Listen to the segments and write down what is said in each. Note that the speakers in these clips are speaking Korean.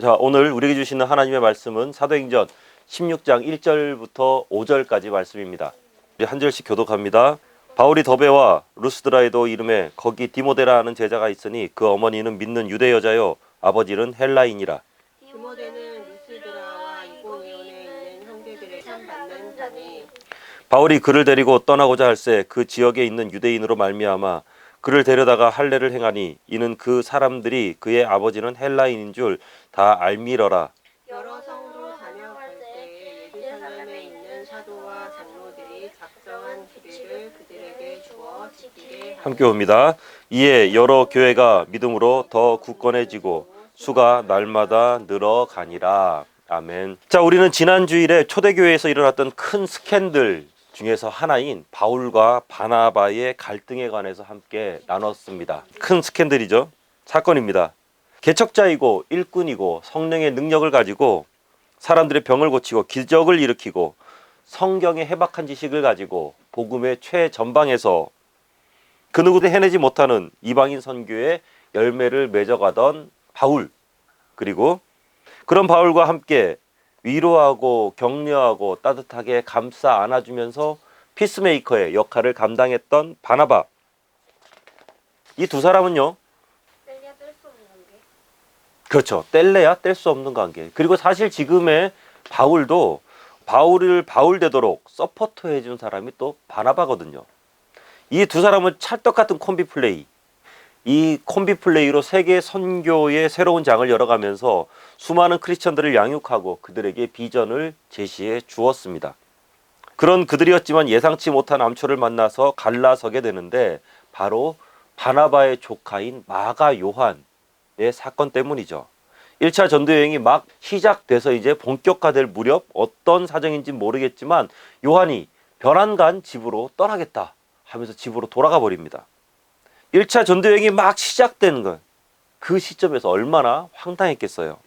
자, 오늘 우리에게 주시는 하나님의 말씀은 사도행전 16장 1절부터 5절까지 말씀입니다. 우리 한 절씩 교독합니다. 바울이 더베와 루스드라에도 이름에 거기 디모데라 하는 제자가 있으니 그 어머니는 믿는 유대 여자요 아버지는 헬라인이라. 디모데는 루스드라와 이고니온에 있는 형제들의 참 받는 자니 바울이 그를 데리고 떠나고자 할새 그 지역에 있는 유대인으로 말미암아 그를 데려다가 할례를 행하니 이는 그 사람들이 그의 아버지는 헬라인인 줄 다 알미러라. 여러 성으로 다녀갈 때에 예루살렘에 있는 사도와 장로들이 작정한 규례를 그들에게 주어 지키게 하니 함께 옵니다. 이에 여러 교회가 믿음으로 더 굳건해지고 수가 날마다 늘어가니라. 아멘. 자, 우리는 지난 주일에 초대교회에서 일어났던 큰 스캔들 중에서 하나인 바울과 바나바의 갈등에 관해서 함께 나눴습니다. 큰 스캔들이죠. 사건입니다. 개척자이고 일꾼이고 성령의 능력을 가지고 사람들의 병을 고치고 기적을 일으키고 성경의 해박한 지식을 가지고 복음의 최전방에서 그 누구도 해내지 못하는 이방인 선교의 열매를 맺어가던 바울, 그리고 그런 바울과 함께 위로하고 격려하고 따뜻하게 감싸 안아주면서 피스메이커의 역할을 감당했던 바나바. 이 두 사람은요, 뗄래야 뗄 수 없는 관계. 그렇죠, 뗄래야 뗄 수 없는 관계. 그리고 사실 지금의 바울도 바울을 바울 되도록 서포터 해준 사람이 또 바나바거든요. 이 두 사람은 찰떡같은 콤비 플레이, 이 콤비 플레이로 세계 선교의 새로운 장을 열어가면서 수많은 크리스천들을 양육하고 그들에게 비전을 제시해 주었습니다. 그런 그들이었지만 예상치 못한 암초를 만나서 갈라서게 되는데 바로 바나바의 조카인 마가 요한의 사건 때문이죠. 1차 전도여행이 막 시작돼서 이제 본격화될 무렵 어떤 사정인지 모르겠지만 요한이 변한간 집으로 떠나겠다 하면서 집으로 돌아가 버립니다. 1차 전도여행이 막 시작된 것, 그 시점에서 얼마나 황당했겠어요.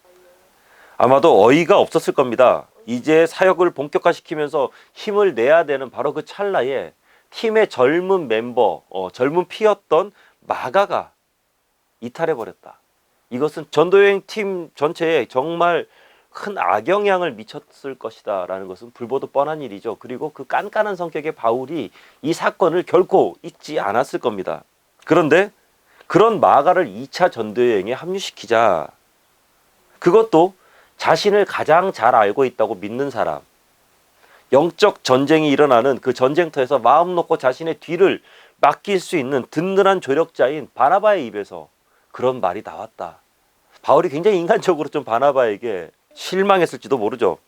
아마도 어이가 없었을 겁니다. 이제 사역을 본격화시키면서 힘을 내야 되는 바로 그 찰나에 팀의 젊은 멤버, 젊은 피였던 마가가 이탈해버렸다. 이것은 전도여행 팀 전체에 정말 큰 악영향을 미쳤을 것이다 라는 것은 불보듯 뻔한 일이죠. 그리고 그 깐깐한 성격의 바울이 이 사건을 결코 잊지 않았을 겁니다. 그런데 그런 마가를 2차 전도여행에 합류시키자, 그것도 자신을 가장 잘 알고 있다고 믿는 사람, 영적 전쟁이 일어나는 그 전쟁터에서 마음 놓고 자신의 뒤를 맡길 수 있는 든든한 조력자인 바나바의 입에서 그런 말이 나왔다. 바울이 굉장히 인간적으로 좀 바나바에게 실망했을지도 모르죠.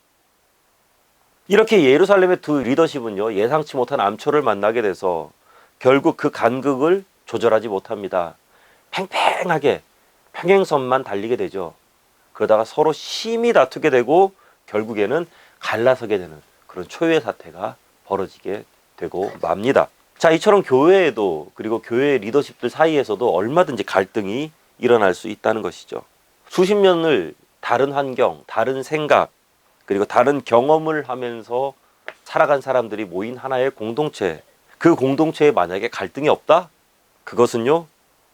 이렇게 예루살렘의 두 리더십은요, 예상치 못한 암초를 만나게 돼서 결국 그 간극을 조절하지 못합니다. 팽팽하게 평행선만 달리게 되죠. 그러다가 서로 심히 다투게 되고 결국에는 갈라서게 되는 그런 초유의 사태가 벌어지게 되고 맙니다. 자, 이처럼 교회에도, 그리고 교회 리더십들 사이에서도 얼마든지 갈등이 일어날 수 있다는 것이죠. 수십 년을 다른 환경, 다른 생각, 그리고 다른 경험을 하면서 살아간 사람들이 모인 하나의 공동체, 그 공동체에 만약에 갈등이 없다? 그것은요,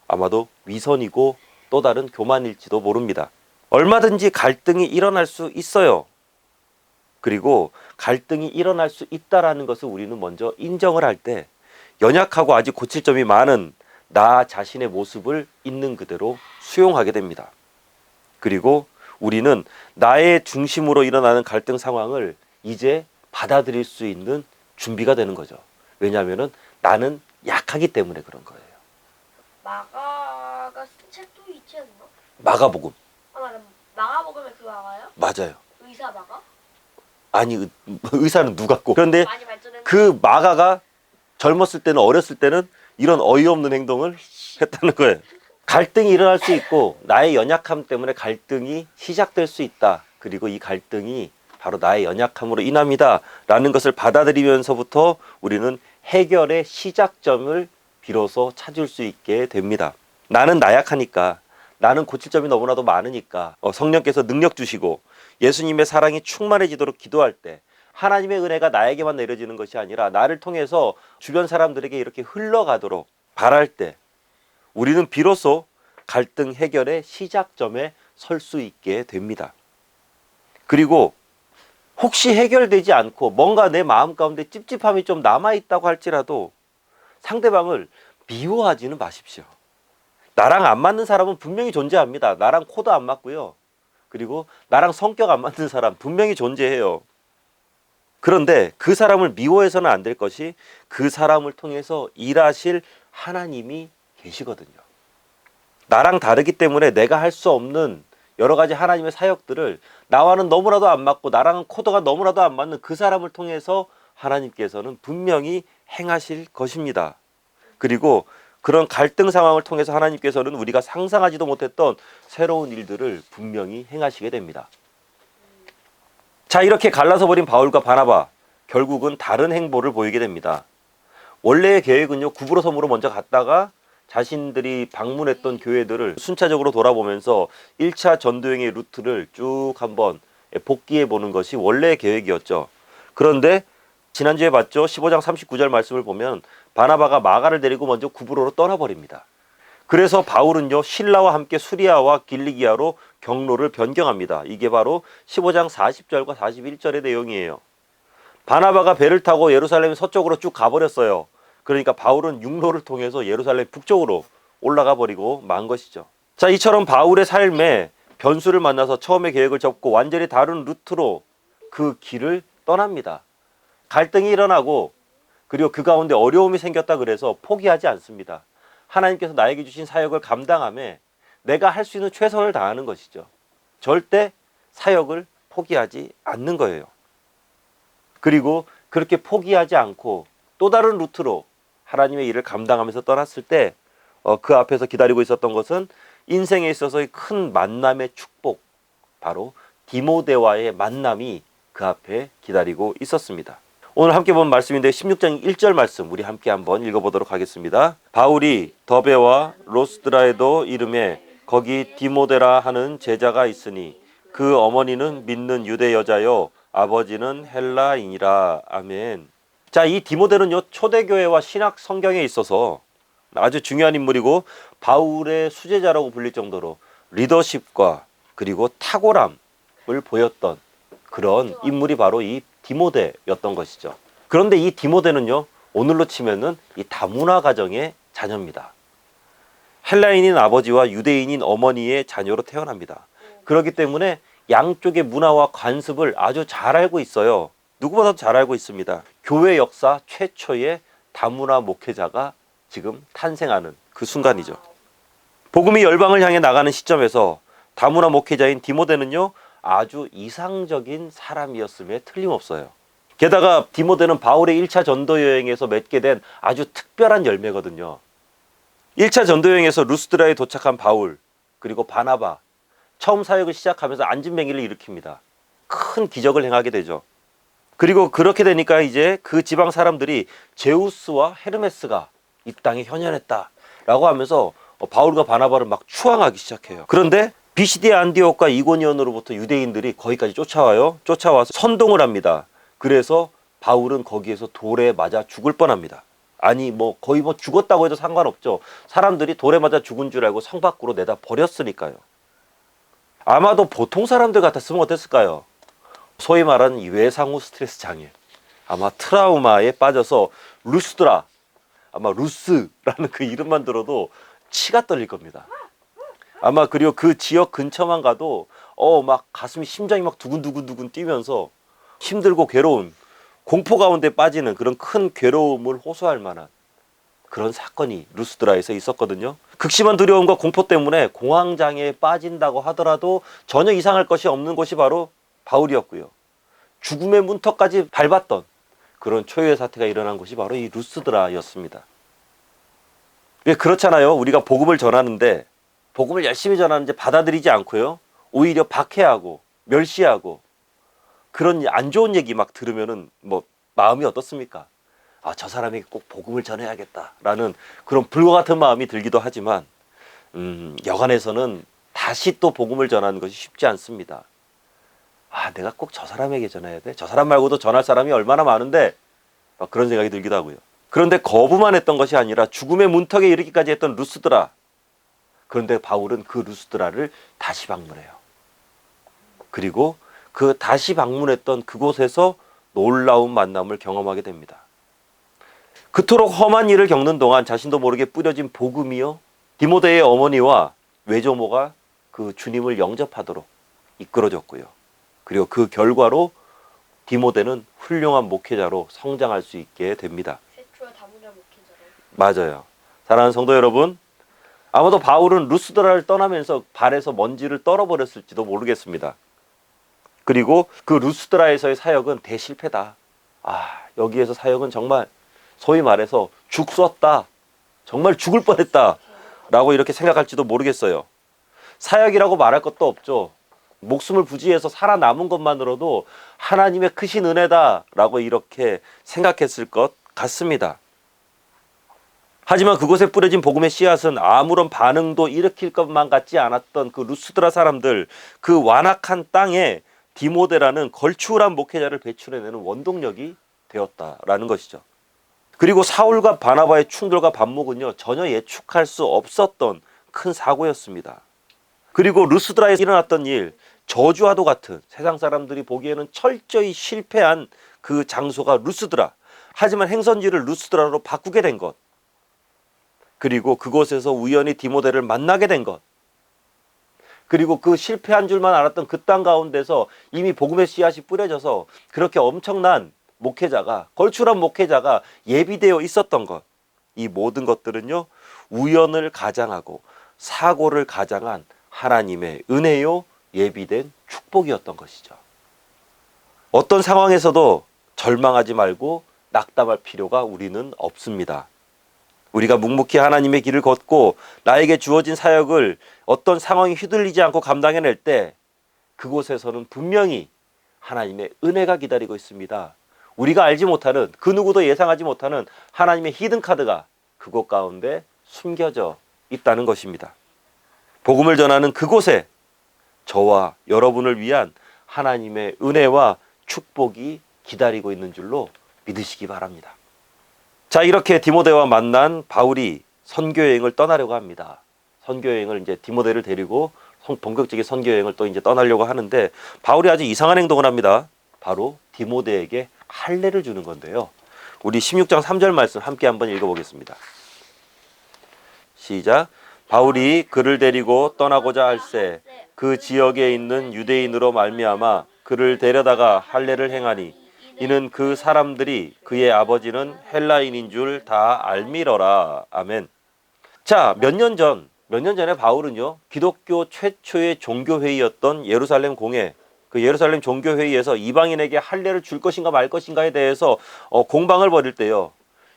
아마도 위선이고 또 다른 교만일지도 모릅니다. 얼마든지 갈등이 일어날 수 있어요. 그리고 갈등이 일어날 수 있다라는 것을 우리는 먼저 인정을 할 때 연약하고 아직 고칠 점이 많은 나 자신의 모습을 있는 그대로 수용하게 됩니다. 그리고 우리는 나의 중심으로 일어나는 갈등 상황을 이제 받아들일 수 있는 준비가 되는 거죠. 왜냐하면 나는 약하기 때문에 그런 거예요. 마가가 쓴 책도 있지 않나? 마가복음. 아 맞아. 마가복음에 그 마가요? 맞아요. 의사 마가? 아니, 의사는 누 같고. 그런데 많이 발전했나? 그 마가가 젊었을 때는, 어렸을 때는 이런 어이없는 행동을 했다는 거예요. 갈등이 일어날 수 있고 나의 연약함 때문에 갈등이 시작될 수 있다. 그리고 이 갈등이 바로 나의 연약함으로 인합니다 라는 것을 받아들이면서부터 우리는 해결의 시작점을 비로소 찾을 수 있게 됩니다. 나는 나약하니까, 나는 고칠 점이 너무나도 많으니까 성령께서 능력 주시고 예수님의 사랑이 충만해지도록 기도할 때 하나님의 은혜가 나에게만 내려지는 것이 아니라 나를 통해서 주변 사람들에게 이렇게 흘러가도록 바랄 때 우리는 비로소 갈등 해결의 시작점에 설 수 있게 됩니다. 그리고 혹시 해결되지 않고 뭔가 내 마음 가운데 찝찝함이 좀 남아있다고 할지라도 상대방을 미워하지는 마십시오. 나랑 안 맞는 사람은 분명히 존재합니다. 나랑 코도 안 맞고요. 그리고 나랑 성격 안 맞는 사람 분명히 존재해요. 그런데 그 사람을 미워해서는 안 될 것이 그 사람을 통해서 일하실 하나님이 계시거든요. 나랑 다르기 때문에 내가 할 수 없는 여러 가지 하나님의 사역들을 나와는 너무나도 안 맞고 나랑은 코드가 너무나도 안 맞는 그 사람을 통해서 하나님께서는 분명히 행하실 것입니다. 그리고 그런 갈등 상황을 통해서 하나님께서는 우리가 상상하지도 못했던 새로운 일들을 분명히 행하시게 됩니다. 자, 이렇게 갈라서 버린 바울과 바나바, 결국은 다른 행보를 보이게 됩니다. 원래의 계획은요, 구부로 섬으로 먼저 갔다가 자신들이 방문했던 교회들을 순차적으로 돌아보면서 1차 전도여행의 루트를 쭉 한번 복기해 보는 것이 원래의 계획이었죠. 그런데 지난주에 봤죠. 15장 39절 말씀을 보면 바나바가 마가를 데리고 먼저 구브로로 떠나버립니다. 그래서 바울은요, 신라와 함께 수리아와 길리기아로 경로를 변경합니다. 이게 바로 15장 40절과 41절의 내용이에요. 바나바가 배를 타고 예루살렘 서쪽으로 쭉 가버렸어요. 그러니까 바울은 육로를 통해서 예루살렘 북쪽으로 올라가 버리고 만 것이죠. 자, 이처럼 바울의 삶에 변수를 만나서 처음에 계획을 접고 완전히 다른 루트로 그 길을 떠납니다. 갈등이 일어나고 그리고 그 가운데 어려움이 생겼다 그래서 포기하지 않습니다. 하나님께서 나에게 주신 사역을 감당함에 내가 할 수 있는 최선을 다하는 것이죠. 절대 사역을 포기하지 않는 거예요. 그리고 그렇게 포기하지 않고 또 다른 루트로 하나님의 일을 감당하면서 떠났을 때 그 앞에서 기다리고 있었던 것은 인생에 있어서의 큰 만남의 축복, 바로 디모데와의 만남이 그 앞에 기다리고 있었습니다. 오늘 함께 본 말씀인데 16장 1절 말씀 우리 함께 한번 읽어보도록 하겠습니다. 바울이 더베와 로스드라에도 이름에 거기 디모데라 하는 제자가 있으니 그 어머니는 믿는 유대 여자요 아버지는 헬라인이라. 아멘. 자, 이 디모데는요, 초대교회와 신학 성경에 있어서 아주 중요한 인물이고 바울의 수제자라고 불릴 정도로 리더십과 그리고 탁월함을 보였던 그런 인물이 바로 이 디모데였던 것이죠. 그런데 이 디모데는요, 오늘로 치면은 이 다문화 가정의 자녀입니다. 헬라인인 아버지와 유대인인 어머니의 자녀로 태어납니다. 그렇기 때문에 양쪽의 문화와 관습을 아주 잘 알고 있어요. 누구보다도 잘 알고 있습니다. 교회 역사 최초의 다문화 목회자가 지금 탄생하는 그 순간이죠. 복음이 열방을 향해 나가는 시점에서 다문화 목회자인 디모데는요, 아주 이상적인 사람이었음에 틀림없어요. 게다가 디모데는 바울의 1차 전도 여행에서 맺게 된 아주 특별한 열매거든요. 1차 전도 여행에서 루스드라에 도착한 바울, 그리고 바나바, 처음 사역을 시작하면서 안진뱅이를 일으킵니다. 큰 기적을 행하게 되죠. 그리고 그렇게 되니까 이제 그 지방 사람들이 제우스와 헤르메스가 이 땅에 현현했다라고 하면서 바울과 바나바를 막 추앙하기 시작해요. 그런데 비시디아 안디옥과 이고니온으로부터 유대인들이 거기까지 쫓아와요. 쫓아와서 선동을 합니다. 그래서 바울은 거기에서 돌에 맞아 죽을 뻔합니다. 아니 거의 죽었다고 해도 상관없죠. 사람들이 돌에 맞아 죽은 줄 알고 성 밖으로 내다 버렸으니까요. 아마도 보통 사람들 같았으면 어땠을까요? 소위 말하는 이 외상 후 스트레스 장애, 아마 트라우마에 빠져서 루스드라, 아마 루스라는 그 이름만 들어도 치가 떨릴 겁니다. 아마 그리고 그 지역 근처만 가도 막 가슴이 심장이 막 두근두근 뛰면서 힘들고 괴로운 공포 가운데 빠지는 그런 큰 괴로움을 호소할 만한 그런 사건이 루스드라에서 있었거든요. 극심한 두려움과 공포 때문에 공황장애에 빠진다고 하더라도 전혀 이상할 것이 없는 곳이 바로 바울이었고요. 죽음의 문턱까지 밟았던 그런 초유의 사태가 일어난 곳이 바로 이 루스드라였습니다. 왜 그렇잖아요. 우리가 복음을 전하는데 복음을 열심히 전하는데 받아들이지 않고요, 오히려 박해하고 멸시하고 그런 안 좋은 얘기 막 들으면은 마음이 어떻습니까? 저 사람에게 꼭 복음을 전해야겠다라는 그런 불과 같은 마음이 들기도 하지만 여간에서는 다시 또 복음을 전하는 것이 쉽지 않습니다. 내가 꼭 저 사람에게 전해야 돼? 저 사람 말고도 전할 사람이 얼마나 많은데 막 그런 생각이 들기도 하고요. 그런데 거부만 했던 것이 아니라 죽음의 문턱에 이르기까지 했던 루스드라, 그런데 바울은 그 루스드라를 다시 방문해요. 그리고 그 다시 방문했던 그곳에서 놀라운 만남을 경험하게 됩니다. 그토록 험한 일을 겪는 동안 자신도 모르게 뿌려진 복음이요, 디모데의 어머니와 외조모가 그 주님을 영접하도록 이끌어줬고요. 그리고 그 결과로 디모데는 훌륭한 목회자로 성장할 수 있게 됩니다. 최초의 다문화 목회자로. 맞아요. 사랑하는 성도 여러분, 아마도 바울은 루스드라를 떠나면서 발에서 먼지를 떨어버렸을지도 모르겠습니다. 그리고 그 루스드라에서의 사역은 대실패다. 여기에서 사역은 정말 소위 말해서 죽었다. 정말 죽을 뻔했다. 라고 이렇게 생각할지도 모르겠어요. 사역이라고 말할 것도 없죠. 목숨을 부지해서 살아남은 것만으로도 하나님의 크신 은혜다. 라고 이렇게 생각했을 것 같습니다. 하지만 그곳에 뿌려진 복음의 씨앗은 아무런 반응도 일으킬 것만 같지 않았던 그 루스드라 사람들, 그 완악한 땅에 디모데라는 걸출한 목회자를 배출해내는 원동력이 되었다라는 것이죠. 그리고 사울과 바나바의 충돌과 반목은요, 전혀 예측할 수 없었던 큰 사고였습니다. 그리고 루스드라에서 일어났던 일, 저주와도 같은, 세상 사람들이 보기에는 철저히 실패한 그 장소가 루스드라. 하지만 행선지를 루스드라로 바꾸게 된 것. 그리고 그곳에서 우연히 디모데를 만나게 된 것. 그리고 그 실패한 줄만 알았던 그 땅 가운데서 이미 복음의 씨앗이 뿌려져서 그렇게 엄청난 목회자가, 걸출한 목회자가 예비되어 있었던 것. 이 모든 것들은요, 우연을 가장하고 사고를 가장한 하나님의 은혜요, 예비된 축복이었던 것이죠. 어떤 상황에서도 절망하지 말고 낙담할 필요가 우리는 없습니다. 우리가 묵묵히 하나님의 길을 걷고 나에게 주어진 사역을 어떤 상황이 휘둘리지 않고 감당해낼 때 그곳에서는 분명히 하나님의 은혜가 기다리고 있습니다. 우리가 알지 못하는, 그 누구도 예상하지 못하는 하나님의 히든카드가 그곳 가운데 숨겨져 있다는 것입니다. 복음을 전하는 그곳에 저와 여러분을 위한 하나님의 은혜와 축복이 기다리고 있는 줄로 믿으시기 바랍니다. 자, 이렇게 디모데와 만난 바울이 선교여행을 떠나려고 합니다. 선교여행을 이제 디모데를 데리고 본격적인 선교여행을 또 이제 떠나려고 하는데 바울이 아주 이상한 행동을 합니다. 바로 디모데에게 할례를 주는 건데요. 우리 16장 3절 말씀 함께 한번 읽어보겠습니다. 시작. 바울이 그를 데리고 떠나고자 할새 그 지역에 있는 유대인으로 말미암아 그를 데려다가 할례를 행하니 이는 그 사람들이 그의 아버지는 헬라인인 줄 다 알미러라. 아멘. 자, 몇 년 전에 바울은요, 기독교 최초의 종교회의였던 예루살렘 공회, 그 예루살렘 종교회의에서 이방인에게 할례를 줄 것인가 말 것인가에 대해서 공방을 벌일 때요,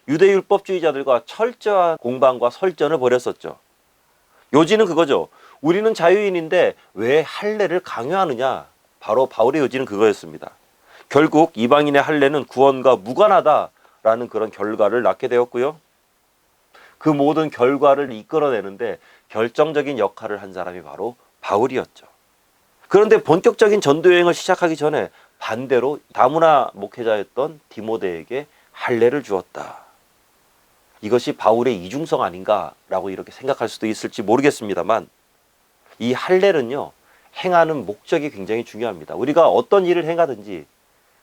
유대율법주의자들과 철저한 공방과 설전을 벌였었죠. 요지는 그거죠. 우리는 자유인인데 왜 할례를 강요하느냐. 바로 바울의 요지는 그거였습니다. 결국 이방인의 할례는 구원과 무관하다라는 그런 결과를 낳게 되었고요. 그 모든 결과를 이끌어내는데 결정적인 역할을 한 사람이 바로 바울이었죠. 그런데 본격적인 전도여행을 시작하기 전에 반대로 다문화 목회자였던 디모데에게 할례를 주었다. 이것이 바울의 이중성 아닌가라고 이렇게 생각할 수도 있을지 모르겠습니다만, 이 할례는요, 행하는 목적이 굉장히 중요합니다. 우리가 어떤 일을 행하든지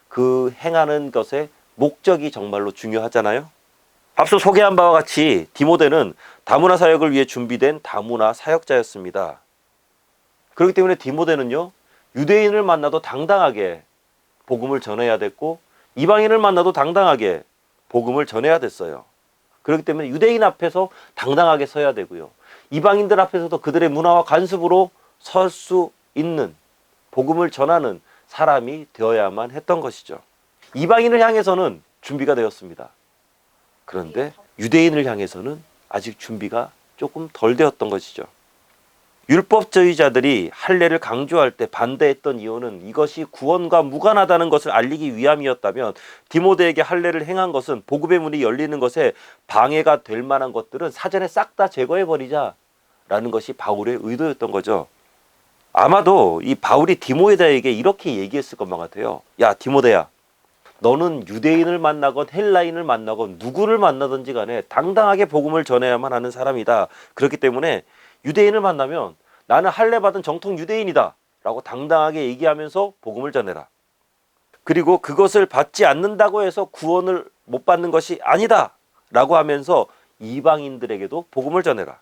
그 행하는 것의 목적이 정말로 중요하잖아요. 앞서 소개한 바와 같이 디모데는 다문화 사역을 위해 준비된 다문화 사역자였습니다. 그렇기 때문에 디모데는요, 유대인을 만나도 당당하게 복음을 전해야 됐고 이방인을 만나도 당당하게 복음을 전해야 됐어요. 그렇기 때문에 유대인 앞에서 당당하게 서야 되고요, 이방인들 앞에서도 그들의 문화와 관습으로 설 수 있는, 복음을 전하는 사람이 되어야만 했던 것이죠. 이방인을 향해서는 준비가 되었습니다. 그런데 유대인을 향해서는 아직 준비가 조금 덜 되었던 것이죠. 율법주의자들이 할례를 강조할 때 반대했던 이유는 이것이 구원과 무관하다는 것을 알리기 위함이었다면, 디모데에게 할례를 행한 것은 복음의 문이 열리는 것에 방해가 될 만한 것들은 사전에 싹 다 제거해버리자라는 것이 바울의 의도였던 거죠. 아마도 이 바울이 디모데에게 이렇게 얘기했을 것만 같아요. 야, 디모데야, 너는 유대인을 만나건 헬라인을 만나건 누구를 만나든지 간에 당당하게 복음을 전해야만 하는 사람이다. 그렇기 때문에 유대인을 만나면 나는 할례 받은 정통 유대인이다 라고 당당하게 얘기하면서 복음을 전해라. 그리고 그것을 받지 않는다고 해서 구원을 못 받는 것이 아니다 라고 하면서 이방인들에게도 복음을 전해라.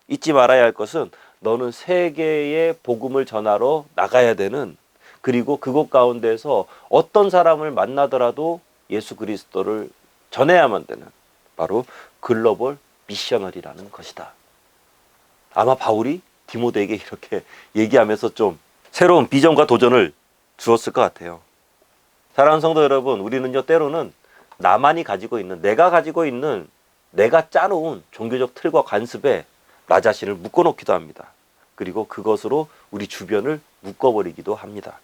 잊지 말아야 할 것은 너는 세계에 복음을 전하러 나가야 되는, 그리고 그곳 가운데서 어떤 사람을 만나더라도 예수 그리스도를 전해야만 되는 바로 글로벌 미셔너리라는 것이다. 아마 바울이 디모데에게 이렇게 얘기하면서 좀 새로운 비전과 도전을 주었을 것 같아요. 사랑하는 성도 여러분, 우리는요 때로는 나만이 가지고 있는, 내가 가지고 있는, 내가 짜놓은 종교적 틀과 관습에 나 자신을 묶어놓기도 합니다. 그리고 그것으로 우리 주변을 묶어버리기도 합니다.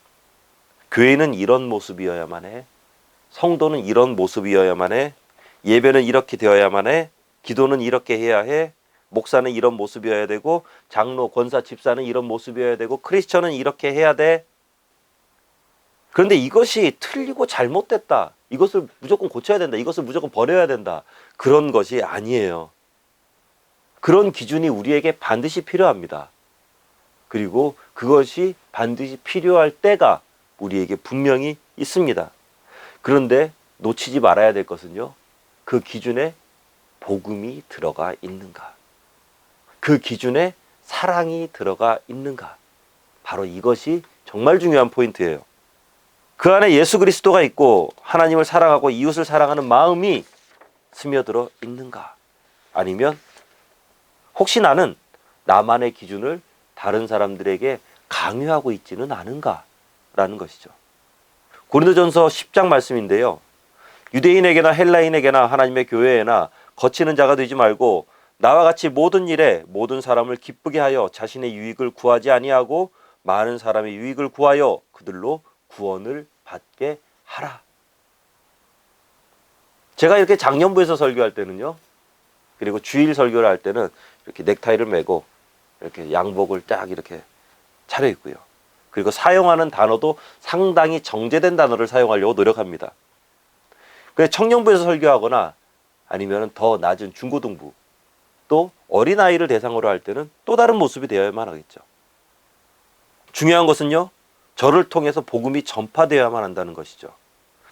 교회는 이런 모습이어야만 해, 성도는 이런 모습이어야만 해, 예배는 이렇게 되어야만 해, 기도는 이렇게 해야 해, 목사는 이런 모습이어야 되고, 장로, 권사, 집사는 이런 모습이어야 되고, 크리스천은 이렇게 해야 돼. 그런데 이것이 틀리고 잘못됐다, 이것을 무조건 고쳐야 된다, 이것을 무조건 버려야 된다, 그런 것이 아니에요. 그런 기준이 우리에게 반드시 필요합니다. 그리고 그것이 반드시 필요할 때가 우리에게 분명히 있습니다. 그런데 놓치지 말아야 될 것은요, 그 기준에 복음이 들어가 있는가, 그 기준에 사랑이 들어가 있는가, 바로 이것이 정말 중요한 포인트예요. 그 안에 예수 그리스도가 있고 하나님을 사랑하고 이웃을 사랑하는 마음이 스며들어 있는가, 아니면 혹시 나는 나만의 기준을 다른 사람들에게 강요하고 있지는 않은가 라는 것이죠. 고린도전서 10장 말씀인데요, 유대인에게나 헬라인에게나 하나님의 교회에나 거치는 자가 되지 말고 나와 같이 모든 일에 모든 사람을 기쁘게 하여 자신의 유익을 구하지 아니하고 많은 사람의 유익을 구하여 그들로 구원을 받게 하라. 제가 이렇게 장년부에서 설교할 때는요, 그리고 주일 설교를 할 때는 이렇게 넥타이를 메고 이렇게 양복을 딱 이렇게 차려입고요. 그리고 사용하는 단어도 상당히 정제된 단어를 사용하려고 노력합니다. 그래서 청년부에서 설교하거나 아니면 더 낮은 중고등부, 또 어린아이를 대상으로 할 때는 또 다른 모습이 되어야만 하겠죠. 중요한 것은요, 저를 통해서 복음이 전파되어야만 한다는 것이죠.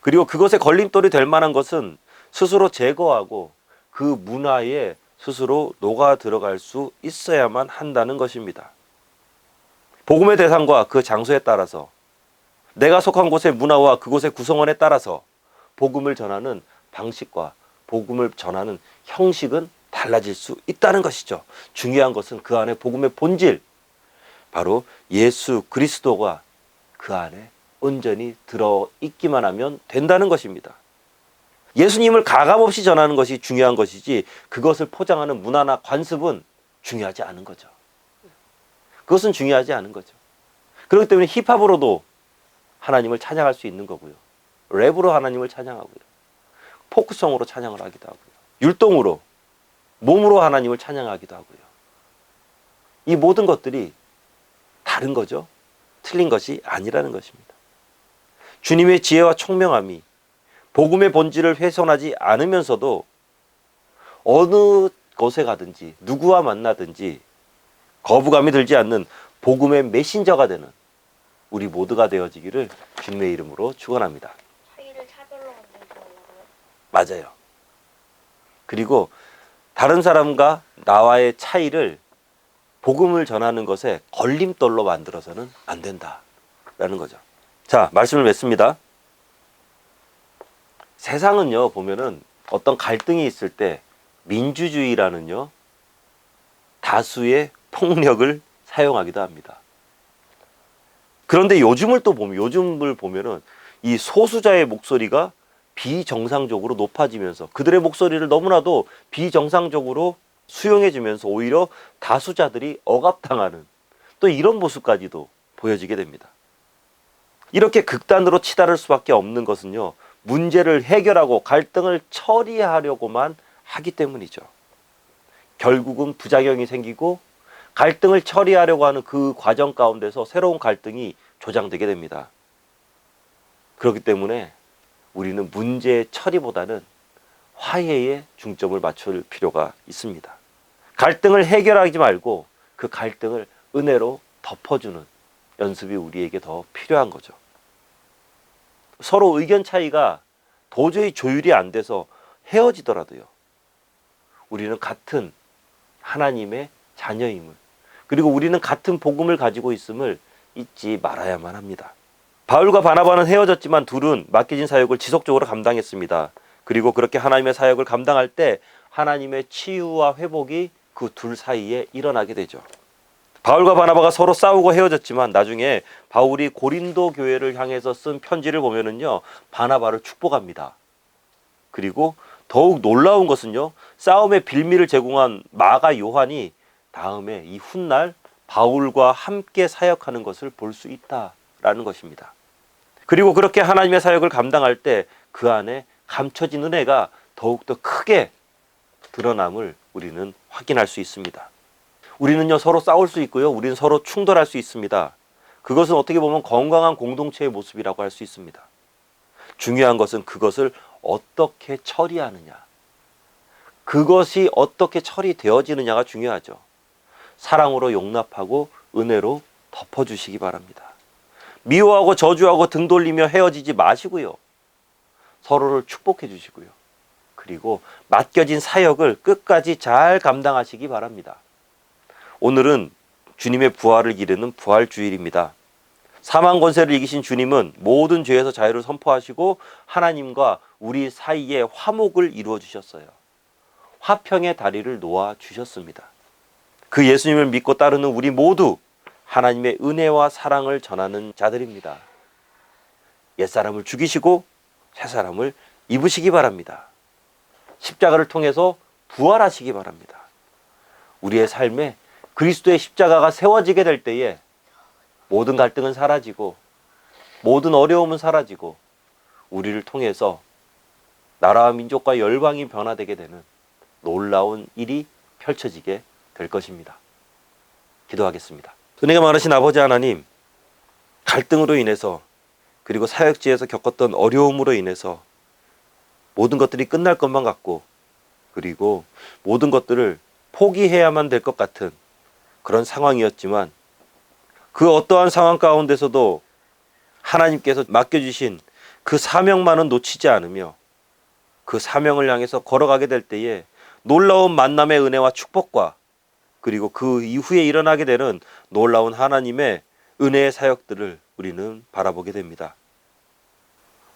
그리고 그것에 걸림돌이 될 만한 것은 스스로 제거하고 그 문화에 스스로 녹아 들어갈 수 있어야만 한다는 것입니다. 복음의 대상과 그 장소에 따라서, 내가 속한 곳의 문화와 그곳의 구성원에 따라서 복음을 전하는 방식과 복음을 전하는 형식은 달라질 수 있다는 것이죠. 중요한 것은 그 안에 복음의 본질, 바로 예수 그리스도가 그 안에 온전히 들어있기만 하면 된다는 것입니다. 예수님을 가감없이 전하는 것이 중요한 것이지, 그것을 포장하는 문화나 관습은 중요하지 않은 거죠. 그것은 중요하지 않은 거죠. 그렇기 때문에 힙합으로도 하나님을 찬양할 수 있는 거고요, 랩으로 하나님을 찬양하고요, 포크송으로 찬양을 하기도 하고요, 율동으로, 몸으로 하나님을 찬양하기도 하고요. 이 모든 것들이 다른 거죠. 틀린 것이 아니라는 것입니다. 주님의 지혜와 총명함이 복음의 본질을 훼손하지 않으면서도 어느 곳에 가든지 누구와 만나든지 거부감이 들지 않는 복음의 메신저가 되는 우리 모두가 되어지기를 주님의 이름으로 축원합니다. 차이를 차별로 만들지 말라고요? 맞아요. 그리고 다른 사람과 나와의 차이를 복음을 전하는 것에 걸림돌로 만들어서는 안 된다라는 거죠. 자, 말씀을 맺습니다. 세상은요, 보면은 어떤 갈등이 있을 때 민주주의라는요, 다수의 폭력을 사용하기도 합니다. 그런데 요즘을 보면은 이 소수자의 목소리가 비정상적으로 높아지면서 그들의 목소리를 너무나도 비정상적으로 수용해주면서 오히려 다수자들이 억압당하는 또 이런 모습까지도 보여지게 됩니다. 이렇게 극단으로 치달을 수밖에 없는 것은요, 문제를 해결하고 갈등을 처리하려고만 하기 때문이죠. 결국은 부작용이 생기고 갈등을 처리하려고 하는 그 과정 가운데서 새로운 갈등이 조장되게 됩니다. 그렇기 때문에 우리는 문제 처리보다는 화해에 중점을 맞출 필요가 있습니다. 갈등을 해결하지 말고 그 갈등을 은혜로 덮어주는 연습이 우리에게 더 필요한 거죠. 서로 의견 차이가 도저히 조율이 안 돼서 헤어지더라도요, 우리는 같은 하나님의 자녀임을, 그리고 우리는 같은 복음을 가지고 있음을 잊지 말아야만 합니다. 바울과 바나바는 헤어졌지만 둘은 맡겨진 사역을 지속적으로 감당했습니다. 그리고 그렇게 하나님의 사역을 감당할 때 하나님의 치유와 회복이 그 둘 사이에 일어나게 되죠. 바울과 바나바가 서로 싸우고 헤어졌지만 나중에 바울이 고린도 교회를 향해서 쓴 편지를 보면은요, 바나바를 축복합니다. 그리고 더욱 놀라운 것은요, 싸움의 빌미를 제공한 마가 요한이 다음에 이 훗날 바울과 함께 사역하는 것을 볼 수 있다라는 것입니다. 그리고 그렇게 하나님의 사역을 감당할 때 그 안에 감춰진 은혜가 더욱더 크게 드러남을 우리는 확인할 수 있습니다. 우리는요, 서로 싸울 수 있고요, 우리는 서로 충돌할 수 있습니다. 그것은 어떻게 보면 건강한 공동체의 모습이라고 할 수 있습니다. 중요한 것은 그것을 어떻게 처리하느냐, 그것이 어떻게 처리되어지느냐가 중요하죠. 사랑으로 용납하고 은혜로 덮어주시기 바랍니다. 미워하고 저주하고 등 돌리며 헤어지지 마시고요, 서로를 축복해 주시고요, 그리고 맡겨진 사역을 끝까지 잘 감당하시기 바랍니다. 오늘은 주님의 부활을 기르는 부활주일입니다. 사망 권세를 이기신 주님은 모든 죄에서 자유를 선포하시고 하나님과 우리 사이에 화목을 이루어 주셨어요. 화평의 다리를 놓아 주셨습니다. 그 예수님을 믿고 따르는 우리 모두 하나님의 은혜와 사랑을 전하는 자들입니다. 옛사람을 죽이시고 새사람을 입으시기 바랍니다. 십자가를 통해서 부활하시기 바랍니다. 우리의 삶에 그리스도의 십자가가 세워지게 될 때에 모든 갈등은 사라지고 모든 어려움은 사라지고 우리를 통해서 나라와 민족과 열방이 변화되게 되는 놀라운 일이 펼쳐지게 될 것입니다. 기도하겠습니다. 은혜가 많으신 아버지 하나님, 갈등으로 인해서 그리고 사역지에서 겪었던 어려움으로 인해서 모든 것들이 끝날 것만 같고 그리고 모든 것들을 포기해야만 될 것 같은 그런 상황이었지만 그 어떠한 상황 가운데서도 하나님께서 맡겨주신 그 사명만은 놓치지 않으며 그 사명을 향해서 걸어가게 될 때에 놀라운 만남의 은혜와 축복과 그리고 그 이후에 일어나게 되는 놀라운 하나님의 은혜의 사역들을 우리는 바라보게 됩니다.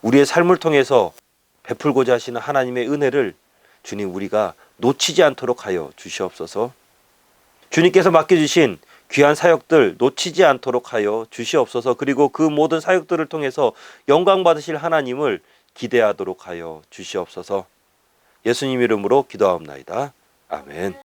우리의 삶을 통해서 베풀고자 하시는 하나님의 은혜를 주님, 우리가 놓치지 않도록 하여 주시옵소서. 주님께서 맡겨주신 귀한 사역들 놓치지 않도록 하여 주시옵소서. 그리고 그 모든 사역들을 통해서 영광 받으실 하나님을 기대하도록 하여 주시옵소서. 예수님 이름으로 기도하옵나이다. 아멘.